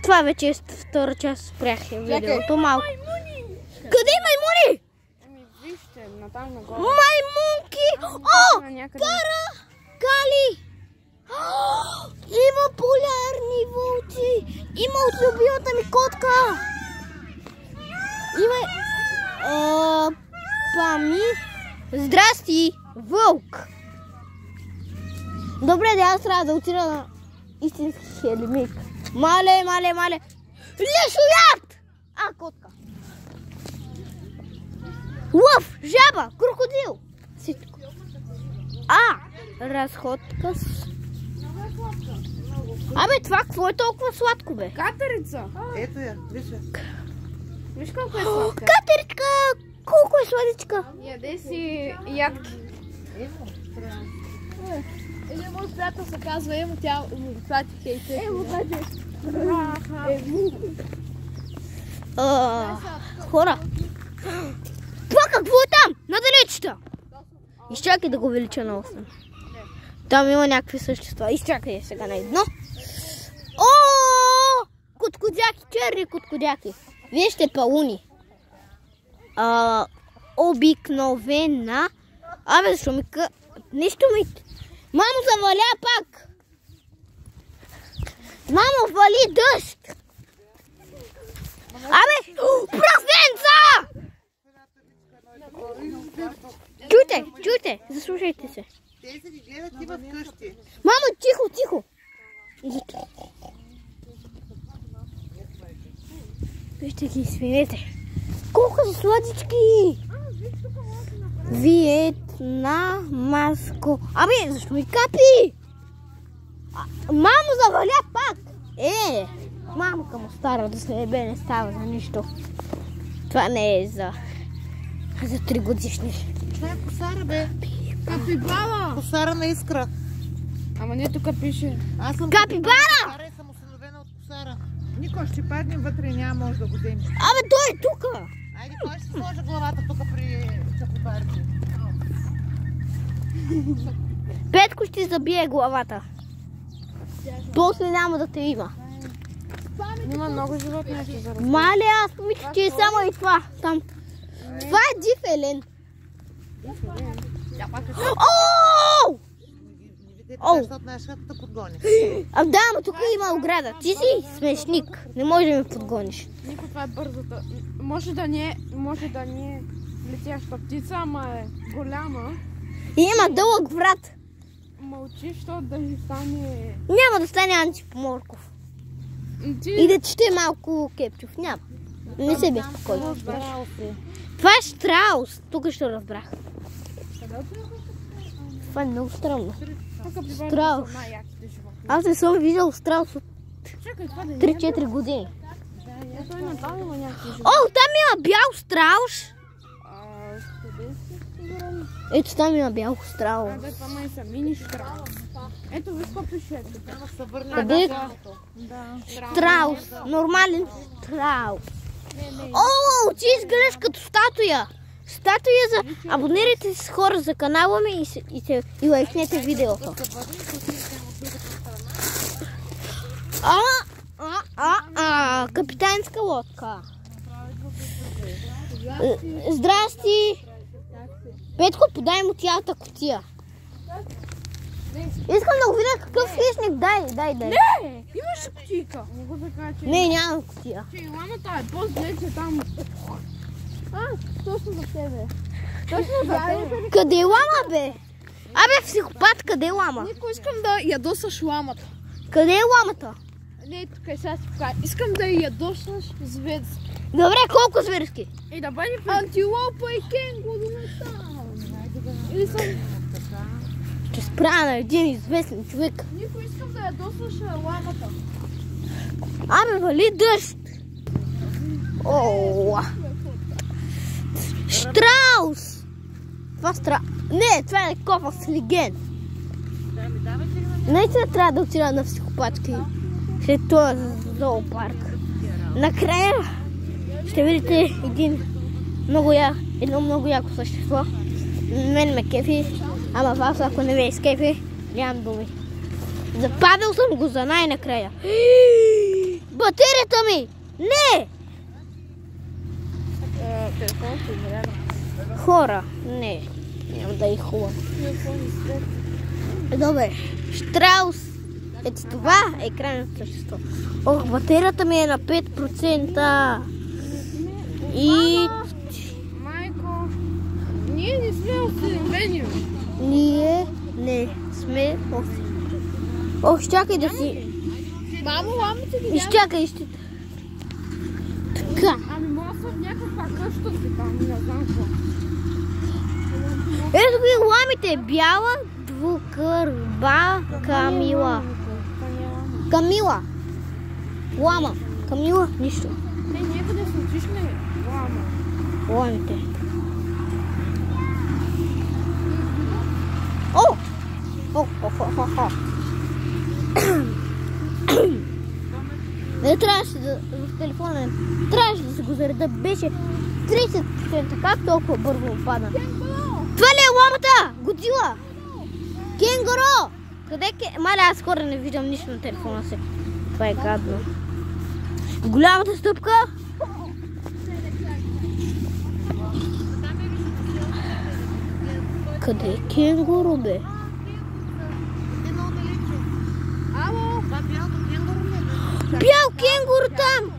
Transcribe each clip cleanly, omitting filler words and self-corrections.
Това вече е втора част, спрях видеото малко. Къде маймуни? Вижте, натам нагоре. Маймунки! О! Кали! Има полярни вълци! Има от любимата ми котка! Има... Пами... Здрасти! Вълк! Добре, да аз трябва да отида на истински хелимик. Мале! Лешоят! Котка! Лъв! Жаба! Крокодил! Всичко. Разходка с... това какво е толкова сладко, бе? Катерица! Ето я, виж я. Виж колко е сладка. Катеричка! Колко е сладичка? Яде си ядки. Един мой приятел се казва Емо, тя му прати хейте. Емо, даде. Хора! Това какво е там? На далечета! Изчакай да го увелича на 8. Там има някакви същества. Изчакай сега на едно. Коткодяки, черни коткодяки. Вижте пауни. Обикновена. Защо ми нещо ми... Мамо, заваля пак! Мамо, вали дъжд! Прасенца! Чуйте, заслушайте се. Те се ги гледат и в къщи. Мамо, тихо! Вижте ги, свинете. Колко са сладички! Виетнамско. Защо ми капи? Мамо, заваля пак! Мамка му стара да се ебе, не става за нищо. Това не е за 3 годишни. Това е косара, бе. Капибара! Косара на Искра. Ама не тук пише. Аз съм Капибара! и съм установена от косара. Никой ще падне вътре, няма може да го вземе. Той е тука! Айде, кой ще сложи главата тук при капибарите? Петко ще забие главата. После няма да те има. Има много животни ще заради. Мале, аз помисля, че е само и това. Там. Това е див елен. Защото нашата подгони. Да, но тук има ограда. Ти си смешник. Не може да ме подгониш. Нико, това е бързата. Може да не е летяща птица, ама е голяма. И има дълъг врат. Мълчи, защото да не стане... Няма да стане Антипоморков. И да чете малко Кепчов. Няма. Не се безпокой. Това е щраус. Тук ще разбрах. Това е много странно. Страус. Аз не съм виждал страус от 3-4 години. Там има бял страус. Ето там има бял страус. Това май са мини страус. Ето виж какво пише. Къде? Страус. Нормален страус. Ти изглеждаш като статуя. Статуя за... Абонирайте се с хора за канала ми и лайкнете видеото. Капитанска лодка. Здрасти. Петко, подай му тялата кутия. Искам да го видя какъв хищник. Дай. Не! Имаш кутийка. Не, няма кутия. Ламата е по-зле, че там... Точно за тебе. Къде е лама, бе? Психопат, къде е лама? Нико, искам да ядосаш ламата. Къде е ламата? Не, тук е сега си покажа. Искам да ядосаш зверски. Добре, колко зверски? Да бъде антилопа и кенгуру или съм... Ще спра на един известен човек. Нико, искам да ядосаш ламата. Вали дъжд. Штраус! Това е кофа с леген. Наистина трябва да отида на психопатки след този зоопарк. Накрая ще видите едно много яко същество. Мен ме кефи, ама вас ако не ме изкефи, нямам думи. Запазил съм го за най-накрая. батерията ми! Не! Телефон си изряда. Хора, не. Няма да е хубаво. Телефон изряда. Добре. Штраус. Ето това е крайното същество. Ох, батерията ми е на 5%. И... Майко, ние не сме осъдени. Ние не сме оси. Ох, чакай да си... Мамо, ламите ги Изчакай, ще... Така. Ами може да са в някаква къща си там, не знам какво. Ето ги ламите. Бяла, двукърба, Камила. Камила. Лама. Камила, нищо. Те някъде са отишли лама. Ламите. О! О. Не трябваше да... В телефона трябваше да се го зареда. Беше 30%. Как толкова бързо опадна? Това ли е ламата? Годзила! Кенгуро! Къде е? Маля, аз скоро не виждам нищо на телефона си. Това е гадно. Голямата стъпка. Къде е кенгуро, бе? Ало? Бял кенгуро там!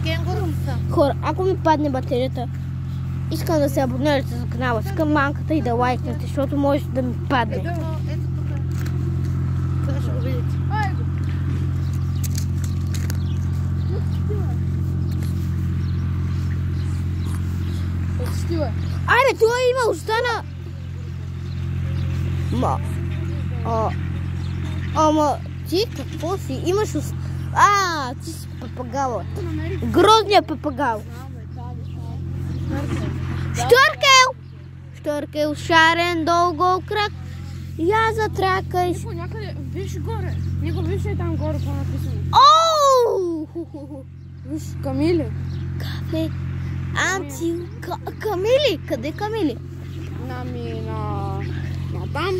Кенгуру са. Хора, ако ми падне батерията, искам да се абонирате за канала с каманката и да лайкнете, защото може да ми падне. Ето тук. Сега ще го видите. Айде, това има остана... Ама, ти какво си? Имаш ти си папагала. Грозният папагал. Штъркел, шарен, дълго крак. Я затракай. Нико някъде, виж горе. Нико, виж е там горе, какво е написано. Оу! Виж, Камили. Кафе. Камили? Къде Камили? На там.